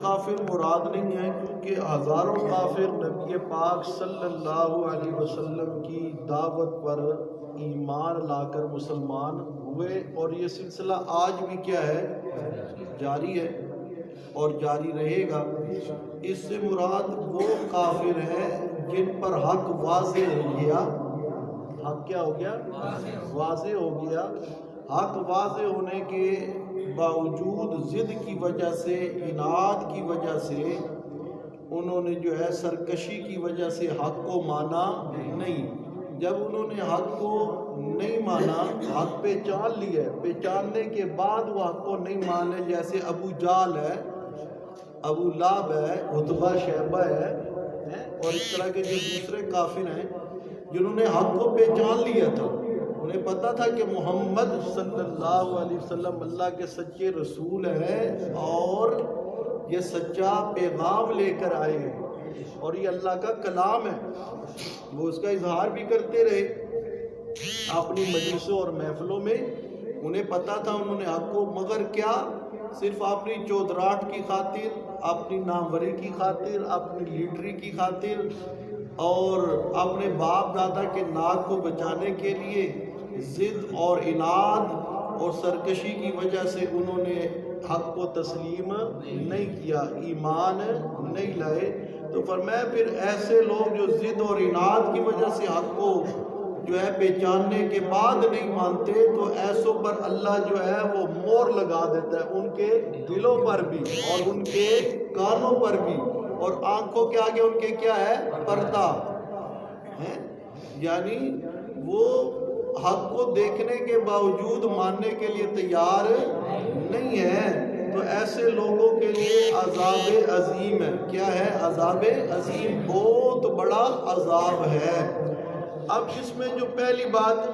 کافر مراد نہیں ہے، کیونکہ ہزاروں کافر نبی پاک صلی اللہ علیہ وسلم کی دعوت پر ایمان لا کر مسلمان ہوئے، اور یہ سلسلہ آج بھی کیا ہے؟ جاری ہے اور جاری رہے گا۔ اس سے مراد وہ کافر ہیں جن پر حق واضح ہو گیا۔ حق کیا ہو گیا؟ واضح ہو گیا۔ حق واضح ہونے کے باوجود ضد کی وجہ سے، اناد کی وجہ سے، انہوں نے جو ہے سرکشی کی وجہ سے حق کو مانا نہیں۔ جب انہوں نے حق کو نہیں مانا، حق پہچان لیا، پہچاننے کے بعد وہ حق کو نہیں مانے، جیسے ابو جہل ہے، ابو لہب ہے، عتبہ شیبہ ہے، اور اس طرح کے جو دوسرے کافر ہیں جنہوں نے حق کو پہچان لیا تھا، انہیں پتا تھا کہ محمد صلی اللہ علیہ وسلم اللہ کے سچے رسول ہیں اور یہ سچا پیغام لے کر آئے ہیں اور یہ اللہ کا کلام ہے، وہ اس کا اظہار بھی کرتے رہے اپنی مجلسوں اور محفلوں میں۔ انہیں پتا تھا انہوں نے حق کو، مگر کیا؟ صرف اپنی چودراہٹ کی خاطر، اپنی ناموری کی خاطر، اپنی لیڈری کی خاطر اور اپنے باپ دادا کے ناک کو بچانے کے لیے ضد اور اناد اور سرکشی کی وجہ سے انہوں نے حق کو تسلیم نہیں کیا، ایمان نہیں لائے۔ تو فرمایا پھر ایسے لوگ جو ضد اور اناد کی وجہ سے حق کو جو ہے پہچاننے کے بعد نہیں مانتے، تو ایسوں پر اللہ جو ہے وہ مور لگا دیتا ہے، ان کے دلوں پر بھی اور ان کے کانوں پر بھی اور آنکھوں کے آگے ان کے کیا ہے؟ پردہ ہے، یعنی وہ حق کو دیکھنے کے باوجود ماننے کے لیے تیار نہیں ہے۔ تو ایسے لوگوں کے لیے عذاب عظیم ہے۔ کیا ہے؟ عذاب عظیم، بہت بڑا عذاب ہے۔ اب اس میں جو پہلی بات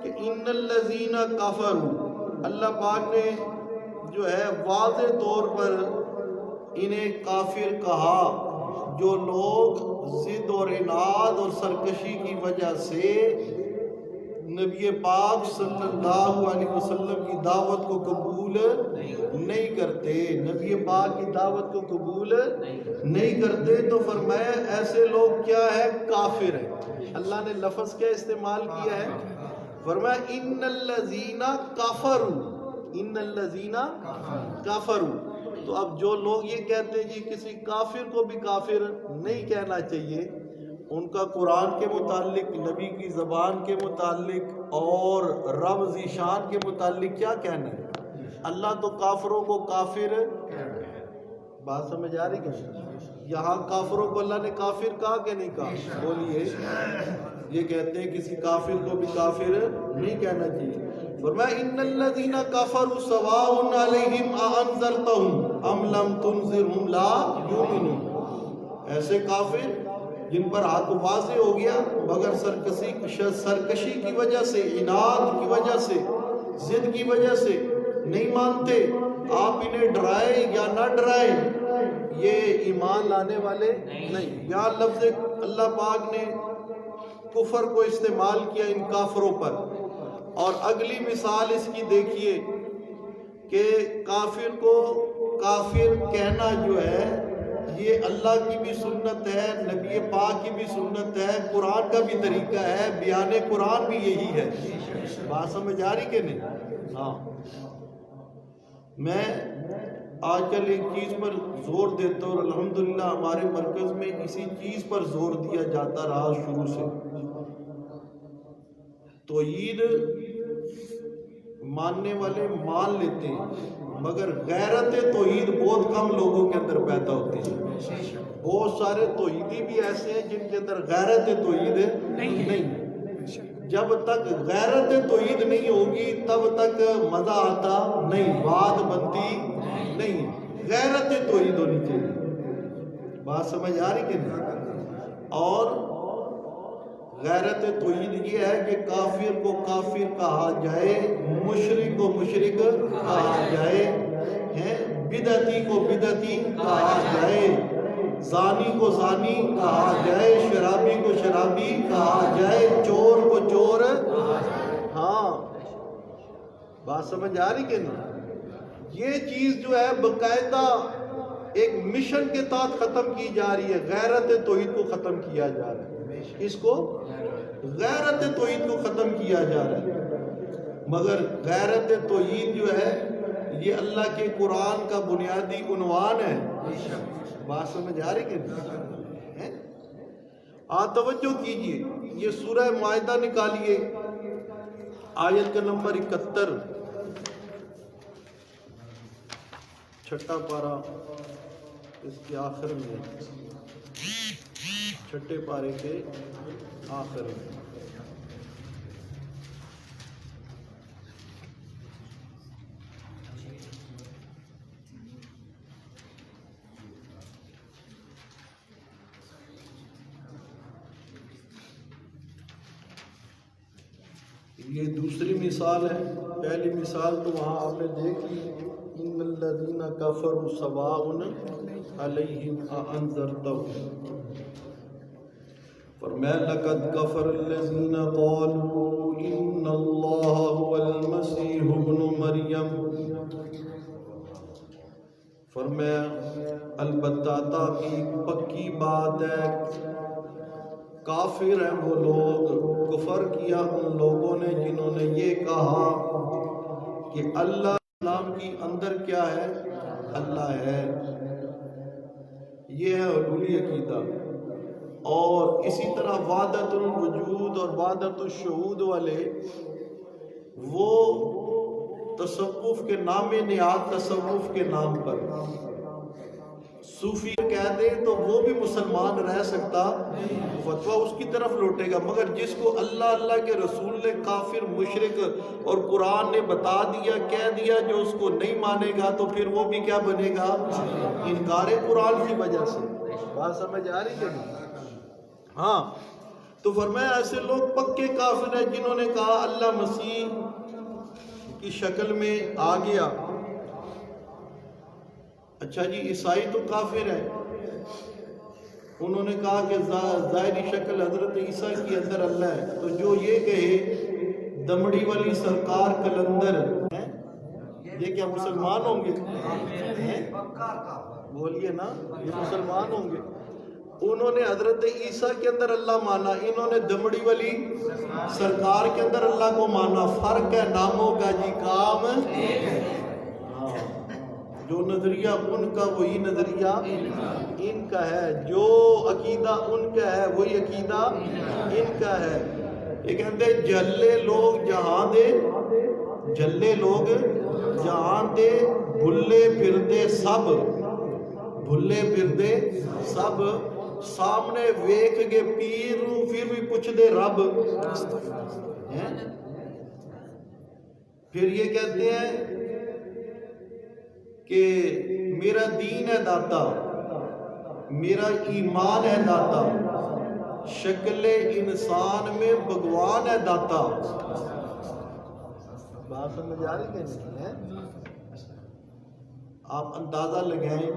کہ ان الذین کفروا، اللہ پاک نے جو ہے واضح طور پر انہیں کافر کہا جو لوگ ضد اور اناد اور سرکشی کی وجہ سے نبی پاک صلی اللہ علیہ وسلم کی دعوت کو قبول نہیں کرتے، نبی پاک کی دعوت کو قبول نہیں کرتے۔ تو فرمایا ایسے لوگ کیا ہے؟ کافر ہیں۔ اللہ نے لفظ کیا استعمال کیا ہے؟ فرمایا ان الذین کفروا، ان الذین کفروا۔ تو اب جو لوگ یہ کہتے ہیں جی کسی کافر کو بھی کافر نہیں کہنا چاہیے، ان کا قرآن کے متعلق، نبی کی زبان کے متعلق اور رب ذی شان کے متعلق کیا کہنا ہے؟ اللہ تو کافروں کو کافر، بات سمجھ آ رہی کہ یہاں کافروں کو اللہ نے کافر کہا کہ نہیں کہا؟ بولیے۔ یہ کہتے ہیں کسی کافر کو بھی کافر نہیں کہنا چاہیے۔ فرمایا ان الذین کفروا سواء علیہم اانذرتہم ام لم تنذرہم لا یؤمنون۔ ایسے کافر جن پر حق واضح ہو گیا مگر سرکشی کی وجہ سے، اناد کی وجہ سے، ضد کی وجہ سے نہیں مانتے، آپ انہیں ڈرائے یا نہ ڈرائے، یہ ایمان لانے والے نہیں۔ یہاں لفظ اللہ پاک نے کفر کو استعمال کیا ان کافروں پر، اور اگلی مثال اس کی دیکھیے کہ کافر کو کافر کہنا جو ہے یہ اللہ کی بھی سنت ہے، نبی پاک کی بھی سنت ہے، قرآن کا بھی طریقہ ہے، بیان قرآن بھی یہی ہے۔ بات سمجھ آ رہی کہ نہیں؟ ہاں، میں آج کل ایک چیز پر زور دیتا ہوں اور الحمدللہ ہمارے مرکز میں اسی چیز پر زور دیا جاتا رہا شروع سے۔ توحید ماننے والے مان لیتے ہیں مگر غیرت توحید بہت کم لوگوں کے اندر پیدا ہوتی ہے۔ بہت سارے توحیدی بھی ایسے ہیں جن کے اندر غیرت توحید نہیں۔ جب تک غیرت توحید نہیں ہوگی تب تک مزہ آتا نہیں، بات بنتی نہیں۔ غیرت توحید ہونی چاہیے، بات سمجھ آ رہی کہ نہیں؟ اور غیرت توحید یہ ہے کہ کافر کو کافر کہا جائے، مشرک کو مشرک کہا جائے، بدعتی کو بدعتی کہا جائے، زانی کو زانی کہا جائے، شرابی کو شرابی کہا جائے، چور کو چور۔ ہاں، بات سمجھ آ رہی کہ نہیں؟ یہ چیز جو ہے باقاعدہ ایک مشن کے تحت ختم کی جا رہی ہے، غیرت توحید کو ختم کیا جا رہا ہے. اس کو غیرت توحید کو ختم کیا جا رہا ہے. مگر غیرت توحید جو ہے یہ اللہ کے قرآن کا بنیادی عنوان ہے. بات سمجھ آ رہی کہ نہیں؟ توجہ کیجئے، یہ سورہ مائدہ نکالیے، آیت کا نمبر 71، چھٹا پارہ اس کے آخر میں، چھٹے پارے کے آخر میں. یہ دوسری مثال ہے. پہلی مثال تو وہاں آپ نے دیکھ لی، ان الذین کفروا سواء علیہم اانذرتہم. فرمایا لقد کفر الذین قالوا ان اللہ هو المسیح ابن مریم. فرمایا البتہ تحقیق پکی بات ہے، کافر ہیں وہ لوگ، کفر کیا ان لوگوں نے جنہوں نے یہ کہا کہ اللہ نام کی اندر کیا ہے، اللہ ہے. یہ ہے حلولی عقیدہ. اور اسی طرح وحدت الوجود اور وحدت الشہود والے وہ تصوف کے نام نہاد، تصوف کے نام پر صوفی کہہ دے تو وہ بھی مسلمان رہ سکتا، فتویٰ اس کی طرف لوٹے گا. مگر جس کو اللہ اللہ کے رسول نے کافر، مشرک اور قرآن نے بتا دیا، کہہ دیا، جو اس کو نہیں مانے گا تو پھر وہ بھی کیا بنے گا، انکار قرآن کی وجہ سے. بات سمجھ آ رہی ہے؟ ہاں. تو فرمایا ایسے لوگ پکے کافر ہیں جنہوں نے کہا اللہ مسیح کی شکل میں آ گیا. اچھا جی، عیسائی تو کافر ہے، انہوں نے کہا کہ ظاہری شکل حضرت عیسیٰ کی اندر اللہ ہے. تو جو یہ کہے دمڑی والی سرکار کلندر ہے، یہ کیا مسلمان ہوں گے؟ بولیے نا، یہ مسلمان ہوں گے. انہوں نے حضرت عیسیٰ کے اندر اللہ مانا، انہوں نے دمڑی والی سرکار کے اندر اللہ کو مانا. فرق ہے ناموں کا جی، کام. ہاں، جو نظریہ ان کا وہی نظریہ ان کا ہے، جو عقیدہ ان کا ہے وہی عقیدہ ان کا ہے. یہ کہتے جھلے لوگ جہاں دے، جھلے لوگ جہاں دے، بھلے پھردے سب، بھلے پھردے سب، سامنے ویکھ گے پیر نوں پھر بھی پوچھ دے رب. پھر یہ کہتے ہیں کہ میرا دین ہے داتا، میرا ایمان ہے داتا، شکل انسان میں بھگوان ہے داتا. بات سمجھ آ رہی ہے؟ آپ اندازہ لگائیں،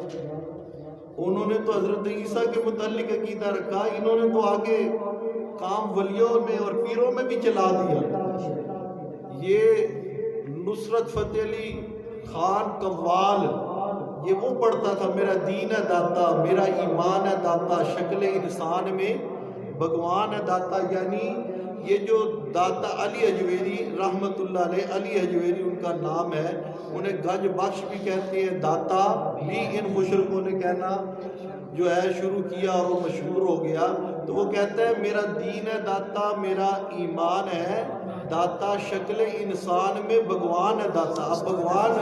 انہوں نے تو حضرت عیسیٰ کے متعلق عقیدہ رکھا، انہوں نے تو آگے کام ولیوں میں اور پیروں میں بھی چلا دیا. یہ نصرت فتح علی خان قوال یہ وہ پڑھتا تھا میرا دین ہے داتا، میرا ایمان ہے داتا، شکل انسان میں بھگوان ہے داتا. یعنی یہ جو داتا علی حجویری رحمت اللہ علیہ، علی حجویری ان کا نام ہے، انہیں گنج بخش بھی کہتے ہیں، داتا بھی ان مشرکوں نے کہنا جو ہے شروع کیا اور وہ مشہور ہو گیا. تو وہ کہتا ہے میرا دین ہے داتا، میرا ایمان ہے داتا، شکل انسان میں بھگوان ہے داتا. اب بھگوان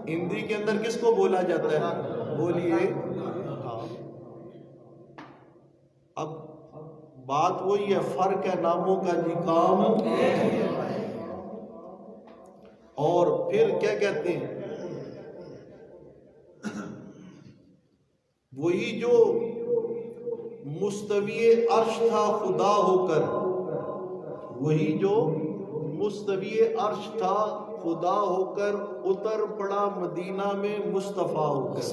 ہندی کے اندر کس کو بولا جاتا ہے؟ بولیے. ہاں، اب بات وہی ہے، فرق ہے ناموں کا جی، کام. اور پھر کیا کہتے ہیں، وہی جو مستوی عرش تھا خدا ہو کر، وہی جو مستوی عرش تھا خدا ہو کر، اتر پڑا مدینہ میں مصطفیٰ ہو کر.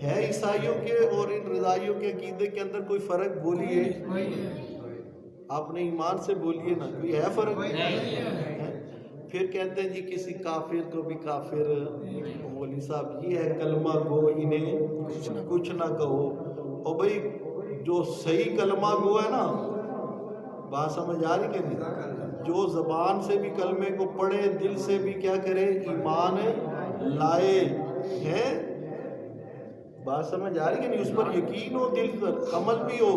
ہے عیسائیوں کے اور ان رضائیوں کے عقیدے کے اندر کوئی فرق؟ بولیے. آپ نے ایمان سے بولیے نا، کوئی ہے فرق؟ پھر کہتے ہیں جی کسی کافر کو بھی کافر، مولوی صاحب یہ ہے کلمہ گو انہیں کچھ نہ کہو۔ اور بھائی جو صحیح کلمہ گو ہے نا، بات سمجھ آ رہی کہ نہیں، جو زبان سے بھی کلمے کو پڑھے، دل سے بھی کیا کرے، ایمان لائے ہیں، بات سمجھ آ رہی کہ نہیں، اس پر یقین ہو، دل پر عمل بھی ہو،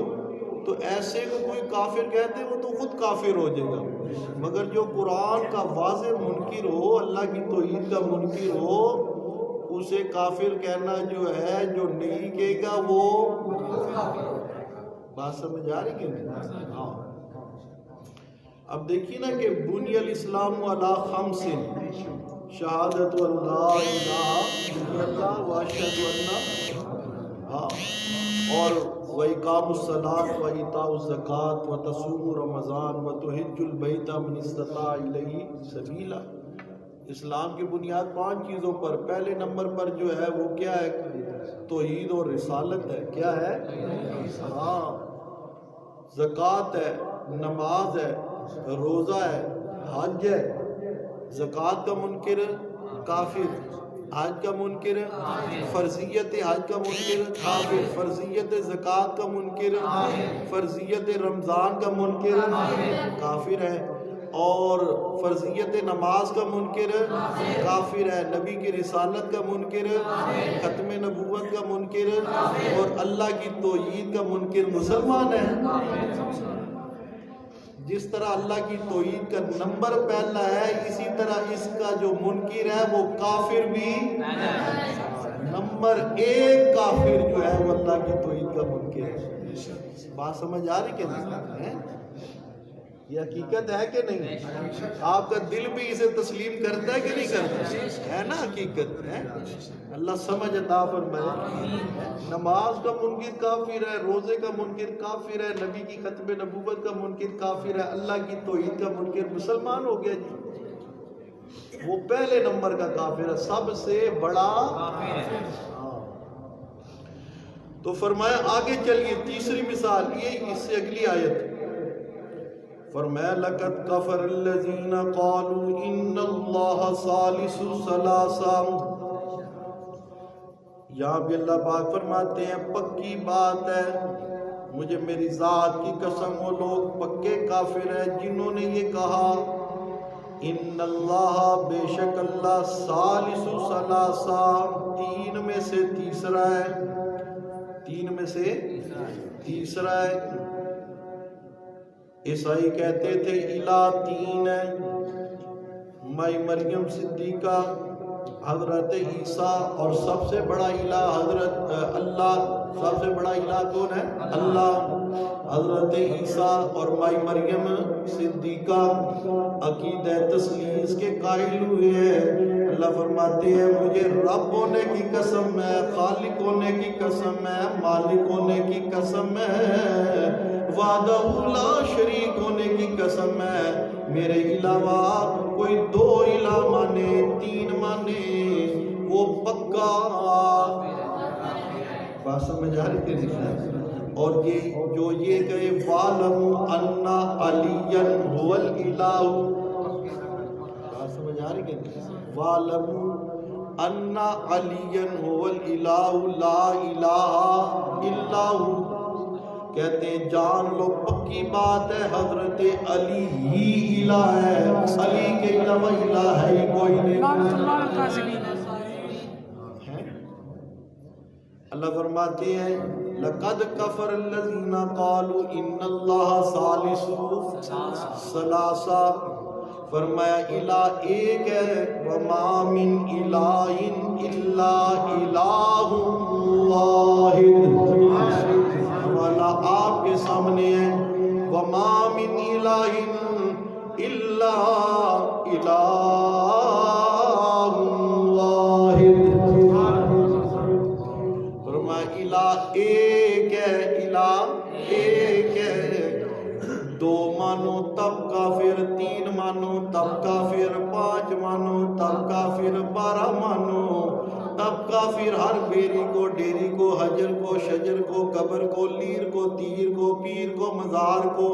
تو ایسے کو کوئی کافر کہتے وہ تو خود کافر ہو جائے گا۔ مگر جو قرآن کا واضح منکر ہو، اللہ کی توحید کا منکر ہو، اسے کافر کہنا جو ہے، جو نہیں کہے گا وہ بات سمجھ آ رہی کہ نہیں؟ ہاں اب دیکھیے نا کہ بنی الاسلام علی خمس، شہادت اللہ الہ الا اللہ واشہد ان، ہاں، اور وَإِقَامُ الصَّلَاةِ وَإِيتَاءُ الزَّكَاةِ وَتَصُومُ رَمَضَانَ وَتُحِجُّ الْبَيْتَ مَنِ اسْتَطَاعَ إِلَيْهِ سَبِيلًا۔ اسلام کی بنیاد 5 چیزوں پر، پہلے نمبر پر جو ہے وہ کیا ہے، توحید اور رسالت ہے۔ کیا ہے؟ ہاں، زکوٰۃ ہے، نماز ہے، روزہ ہے، حج ہے۔ زکوٰۃ کا منکر کافر، حج کا منکر فرضیت حج کا منکر کافر، فرضیت زکوٰۃ کا منکر، فرضیت رمضان کا منکر کافر ہے، اور فرضیت نماز کا منکر کافر ہے، نبی کی رسالت کا منکر، ختم نبوت کا منکر، اور اللہ کی توحید کا منکر مسلمان ہے۔ جس طرح اللہ کی توحید کا نمبر پہلا ہے، اسی طرح اس کا جو منکر ہے وہ کافر بھی نمبر 1 کافر جو ہے وہ اللہ کی توحید کا منکر ہے۔ بات سمجھ آ رہی کہ نہیں؟ یہ حقیقت ہے کہ نہیں؟ آپ کا دل بھی اسے تسلیم کرتا ہے کہ نہیں کرتا ہے؟ نا حقیقت ہے۔ اللہ سمجھ عطا فرمائے۔ نماز کا منکر کافر ہے، روزے کا منکر کافر ہے، نبی کی ختم نبوت کا منکر کافر ہے، اللہ کی توحید کا منکر مسلمان ہو گیا جی۔ وہ پہلے نمبر کا کافر ہے، سب سے بڑا ہاں۔ تو فرمایا آگے چلیے، تیسری مثال یہ اس سے اگلی آیت فرمایا لَقَدْ كَفَرَ الَّذِينَ قَالُوا إِنَّ اللَّهَ ثَالِثُ ثَلَاثَةٍ۔ یہاں بھی اللہ پاک فرماتے ہیں پکی بات ہے، مجھے میری ذات کی قسم، وہ لوگ پکے کافر ہیں جنہوں نے یہ کہا ان اللہ، بے شک اللہ، ثالث ثلاثہ، 3 میں سے تیسرا ہے، 3 میں سے تیسرا ہے۔ عیسائی کہتے تھے الہ 3 ہے، مائی مریم صدیقہ، حضرت عیسیٰ، اور سب سے بڑا الہ حضرت اللہ۔ سب سے بڑا الہ کون ہے؟ اللہ۔ حضرت عیسیٰ اور مائی مریم صدیقہ عقیدہ تثلیث کے قائل ہوئے ہیں۔ اللہ فرماتے ہیں مجھے رب ہونے کی قسم ہے، خالق ہونے کی قسم ہے، مالک ہونے کی قسم ہے، وحدہ لا شریک ہونے کی قسم ہے، میرے علاوہ کوئی 2 الہ مانے، 3 مانے وہ پکا بات سمجھ آ رہی تھی۔ اور یہ جو یہ کہے وَعْلَمُوا أَنَّ عَلِيًّا هُوَ الْإِلَٰهُ، بات سمجھ آ رہی کہ وَعْلَمُوا أَنَّ عَلِيًّا هُوَ الْإِلَٰهُ لَا إِلَٰهَ إِلَّا هُوَ، کہتے ہیں جان لو پکی بات ہے حضرت علی ہی الہ ہے، علی کے علاوہ الہ ہے ہی کوئی نہیں۔ اللہ فرماتے ہیں لَقَدْ كَفَرَ الَّذِينَ قَالُوا إِنَّ اللَّهَ ثَالِثُ ثَلَاثَةٍ، فرمایا الہ ایک ہے، وَمَا مِنْ إِلَٰهٍ إِلَّا إِلَٰهٌ وَاحِدٌ، حوالہ آپ کے سامنے ہے، وَمَا مِنْ إِلَٰهٍ إِلَّا إِلَٰهٌ وَاحِدٌ، الہ ایک ہے، الہ ایک ہے، 2 مانو تب کافر، 3 مانو تب کافر، 5 مانو تب کافر، 12 مانو تب کافر ہر بیری کو، ڈیری کو، حجر کو، شجر کو، قبر کو، لیر کو، تیر کو، پیر کو، مزار کو،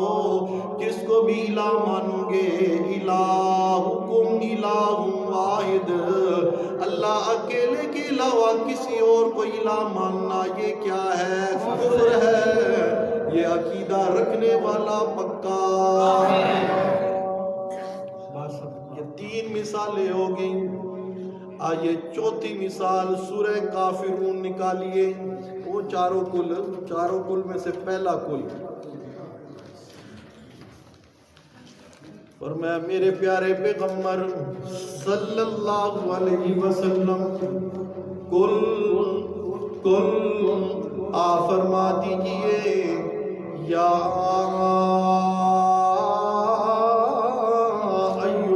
جس کو بھی الہ مانو گے، الہکم الہ واحد، اللہ اکیلے کے علاوہ کسی اور کو الہ ماننا یہ کیا ہے؟ کفر ہے۔ یہ عقیدہ رکھنے والا پکا۔ بس یہ تین مثالیں ہو گئیں۔ آئیے چوتھی مثال سورہ کافرون نکالیے، وہ چاروں کل میں سے پہلا کل، اور میں میرے پیارے پیغمبر صلی اللہ علیہ وسلم کل آپ فرما دیجئے یا ایھا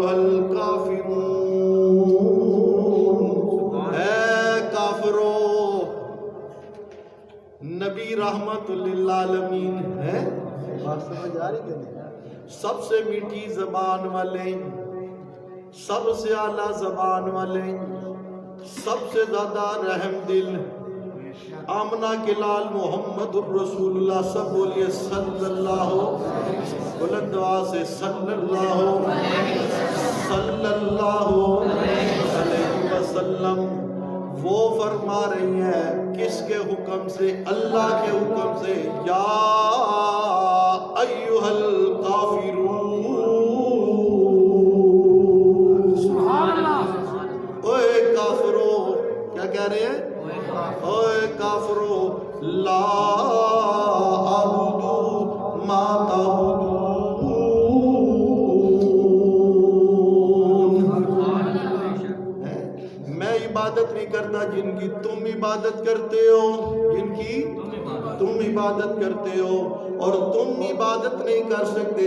الکافرون، اے کافرو، نبی رحمت للعالمین ہے، بات سمجھ آ رہی کہ نہیں؟ سب سے میٹھی زبان والے، سب سے اعلیٰ زبان والے، سب سے زیادہ رحم دل، آمنہ کے لال محمد الرسول اللہ، سب بولیے صلی اللہ، بلند آواز سے صلی اللہ علیہ وسلم۔ وہ فرما رہی ہیں کس کے حکم سے؟ اللہ کے حکم سے، یا ایھا الکافرون، سبحان اللہ، اوے کافرو، کیا کہہ رہے ہیں؟ اوے کافرو، لا اعبد ما تعبدون، میں عبادت نہیں کرتا جن کی تم عبادت کرتے ہو، جن کی تم عبادت کرتے ہو، اور تم عبادت نہیں کر سکتے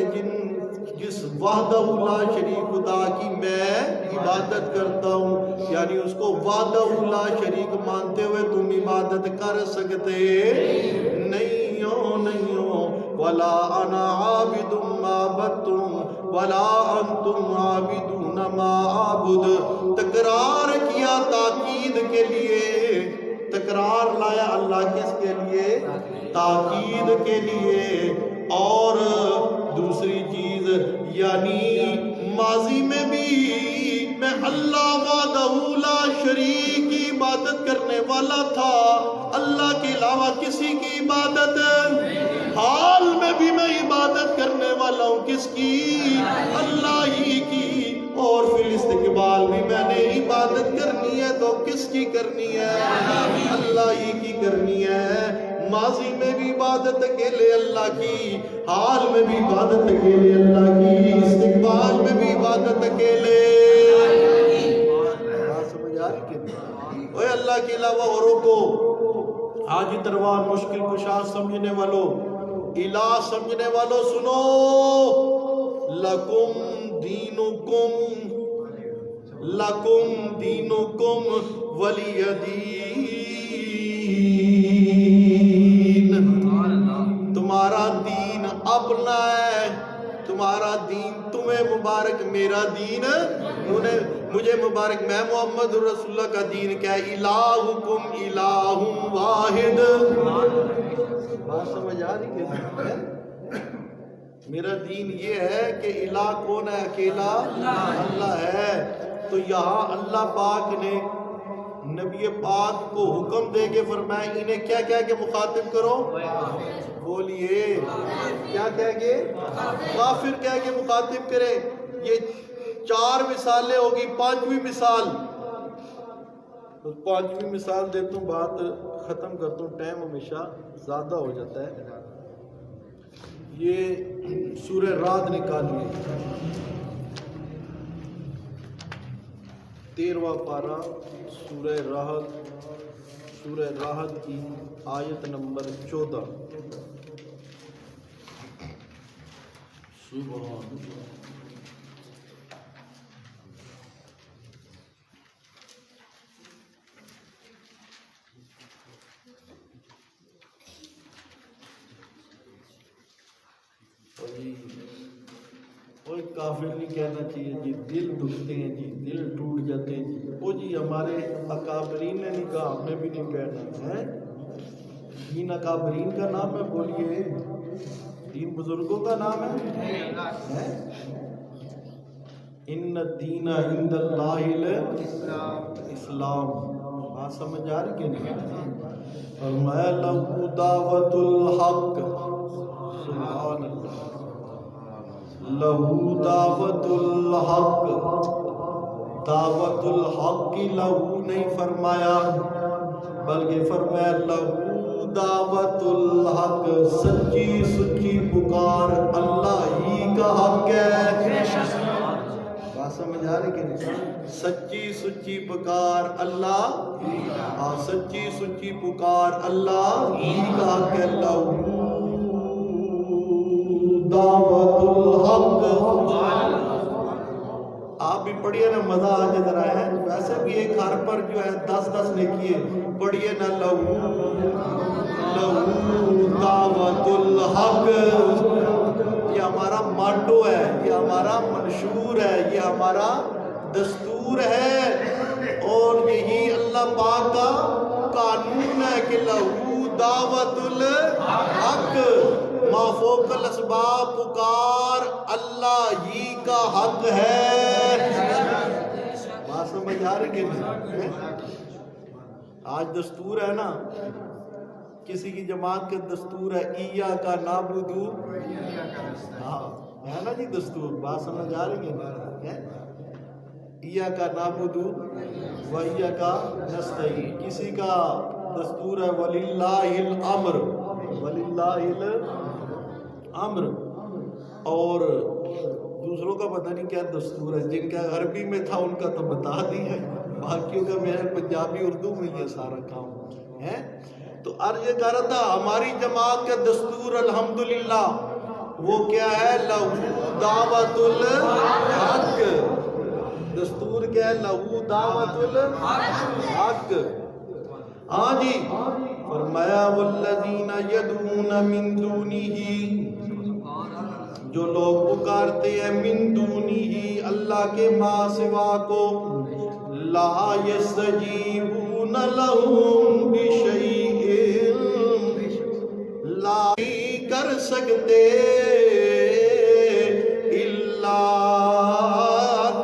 جس وحدہ لا شریک خدا کی میں عبادت کرتا ہوں، یعنی اس کو وحدہ لا شریک مانتے ہوئے تم عبادت کر سکتے نہیں ہو۔ ولا انا عابد ما عبدتم ولا انتم عابدون ما اعبد، تکرار کیا تاکید کے لیے، تکرار لایا اللہ کس کے لیے؟ تاکید کے لیے۔ اور دوسری چیز، یعنی ماضی میں بھی میں اللہ وحدہ لا شریک کی عبادت کرنے والا تھا، اللہ کے علاوہ کسی کی عبادت، حال میں بھی میں عبادت کرنے والا ہوں کس کی؟ اللہ ہی کی، اور پھر استقبال بھی میں نے عبادت کرنی ہے تو کس کی کرنی ہے؟ اللہ ہی کی کرنی ہے۔ ماضی میں بھی عبادت اکیلے اللہ کی، حال میں بھی عبادت اکیلے اللہ کی، استقبال میں بھی عبادت اکیلے۔ بات سمجھ آ رہی کہ اوے اللہ کے علاوہ اوروں کو حاجی تروار مشکل کشا سمجھنے والوں، الہ سمجھنے والوں، سنو، لکم دینکم ولی دین، تمہارا دین اپنا ہے، تمہارا دین تمہیں مبارک، میرا دین مجھے مبارک، میں محمد رسول اللہ کا دین کیا ہے؟ الہکم الہ واحد۔ بات سمجھ آ رہی ہے؟ میرا دین یہ ہے کہ الہ کون ہے؟ اکیلا اللہ ہے۔ تو یہاں اللہ پاک نے نبی پاک کو حکم دے کے فرمایا انہیں کیا کہہ کے مخاطب کرو؟ بولیے کیا کہہ کے؟ کافر کہہ کے مخاطب کرے۔ یہ 4 مثالیں ہوگی، 5ویں مثال، تو 5ویں مثال دیتا ہوں، بات ختم کرتا ہوں، ٹائم ہمیشہ زیادہ ہو جاتا ہے۔ یہ سورہ رعد نکالیے، 13واں پارہ، سورہ رعد کی آیت نمبر 14۔ سبحان اللہ۔ کافر نہیں کہنا چاہیے جی، دل دکھتے ہیں جی، دل ٹوٹ جاتے ہیں جی، وہ جی ہمارے اکابرین نے نہیں کہا، ہمیں بھی نہیں کہنا ہے۔ دین اکابرین کا نام ہے، بولیے دین بزرگوں کا نام ہے۔ ان الدین عند اللہ الاسلام، بات سمجھ آ رہی کہ نہیں؟ فرمایا لہو دعوت الحق، سبحان اللہ، لہو دعوت الحق، دعوت الحق کی لہو نہیں فرمایا بلکہ فرمایا لہو دعوت الحق، سچی سچی پکار اللہ ہی کا حق ہے۔ بات سمجھ آ رہی کہ نہیں؟ سچی سچی پکار اللہ، سچی سچی پکار اللہ ہی کا حق ہے۔ لہو دعوت الحق، آپ بھی پڑھیے نا، مزہ آ جائے ذرا ہے، ویسے بھی ایک حرف پر جو ہے 10 لکھیے، پڑھیے نا لہو دعوت الحق۔ یہ ہمارا ماٹو ہے، یہ ہمارا منشور ہے، یہ ہمارا دستور ہے، اور یہی اللہ پاک کا قانون ہے کہ لہو دعوت الحق، ما فوق الاسباب، پکار اللہ ہی کا حق ہے۔ بات سمجھ آ رہی کہ نہیں؟ آج دستور ہے نا، کسی کی جماعت کا دستور ہے ایاک نعبد، ہاں ہے نا جی دستور، بات سمجھ آ رہی ہے؟ ایاک نعبد و ایاک نستعین، کسی کا دستور ہے وللہ الامر، وللہ الامر، اور دوسروں کا پتہ نہیں کیا دستور ہے، جن کا عربی میں تھا ان کا تو بتا دی ہے، باقیوں کا میرے پنجابی اردو میں یہ سارا کام ہے۔ تو عرض کر رہا تھا ہماری جماعت کا دستور الحمدللہ وہ کیا ہے؟ لہو دعوت الحق، دستور کیا ہے؟ لہو دعوت الحق۔ ہاں جی، فرمایا والذین یدعون من دونہ، جو لوگ پکارتے ہیں من دونہ، اللہ کے ماں سوا کو، لا یستجیبون لہم بشیء، لا کر سکتے الا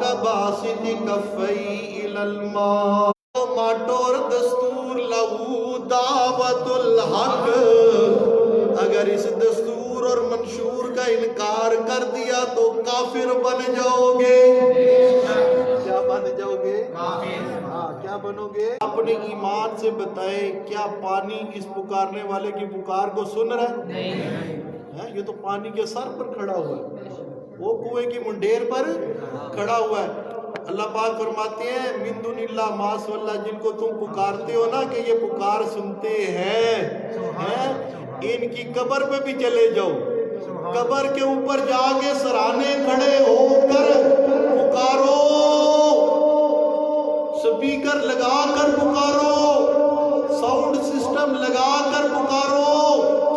کباسط کفی الی الماء، ماٹور دستور لہو دعوت الحق، اگر اس دستور اور منشور کا انکار کر دیا تو کافر بن جاؤ گے۔ کیا بن جاؤ گے؟ ہاں کیا بنو گے؟ اپنے ایمان سے بتائیں، کیا پانی اس پکارنے والے کی پکار کو سن رہا ہے؟ یہ تو پانی کے سر پر کھڑا ہوا ہے، وہ کنویں کی منڈیر پر کھڑا ہوا ہے۔ اللہ پاک فرماتے ہیں من دون اللہ، ماس اللہ، جن کو تم پکارتے ہو نا کہ یہ پکار سنتے ہیں، ان کی قبر پہ بھی چلے جاؤ، قبر کے اوپر جا کے سرانے کھڑے ہو کر پکارو، سپیکر لگا کر پکارو، ساؤنڈ سسٹم لگا کر پکارو،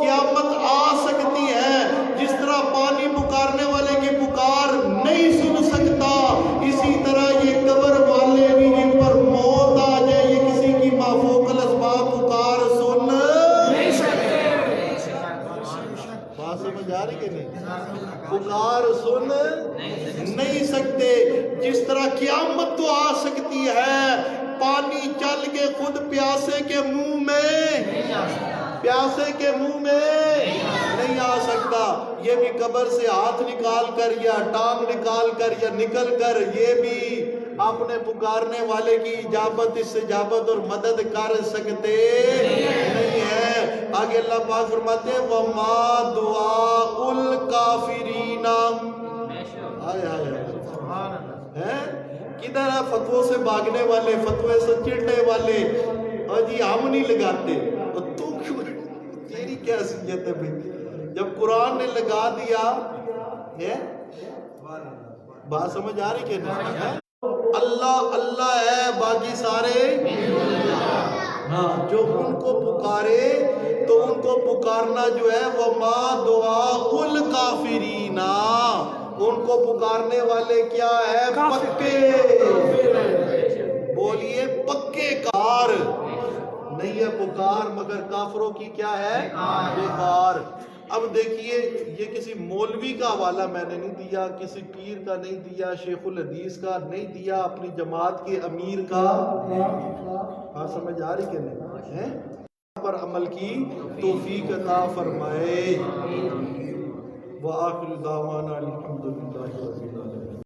قیامت آ سکتی ہے۔ جس طرح پانی پکارنے والے کی پکار نہیں سن سکتا، اسی طرح یہ قبر والے بھی جن پر موت آ جائے، یہ کسی کی مافوق الاسباب پکار سن نہیں سکتے۔ بات سمجھ آ رہی کہ نہیں؟ پکار سن نہیں سکتے۔ جس طرح قیامت تو آ سکتی ہے، پانی چل کے خود پیاسے کے منہ میں نہیں آ سکتا، یہ بھی قبر سے ہاتھ نکال کر یا ٹانگ نکال کر یا نکل کر یہ بھی اپنے پکارنے والے کی اجابت، استجابت اور مدد کر سکتے نہیں ہے۔ آگے اللہ پاک فرماتے ہیں وَمَا دُعَاءُ الْكَافِرِينَ، آئے آئے کدھر ہے فتووں سے بھاگنے والے، فتوے سے چڑھنے والے، اور جی ہم نہیں لگاتے، اور تو کیوں، تیری کیا حیثیت ہے بھائی؟ جب قرآن نے لگا دیا ہے، بات سمجھ آ رہی کہ نہیں؟ اللہ اللہ ہے، باقی سارے ہاں، جو ان کو پکارے تو ان کو پکارنا جو ہے وَمَا دُعَاءُ الْكَافِرِينَ، ان کو پکارنے والے کیا ہے؟ پکے، بولیے پکے کار، نہیں ہے پکار مگر کافروں کی کیا ہے؟ بیکار۔ اب دیکھیے یہ کسی مولوی کا حوالہ میں نے نہیں دیا، کسی پیر کا نہیں دیا، شیخ الحدیث کا نہیں دیا، اپنی جماعت کے امیر کا، ہاں سمجھ آ رہی کہ نہیں؟ پر عمل کی توفیق عطا فرمائے۔ وآخر دعوانا الحمدللہ رب العالمین۔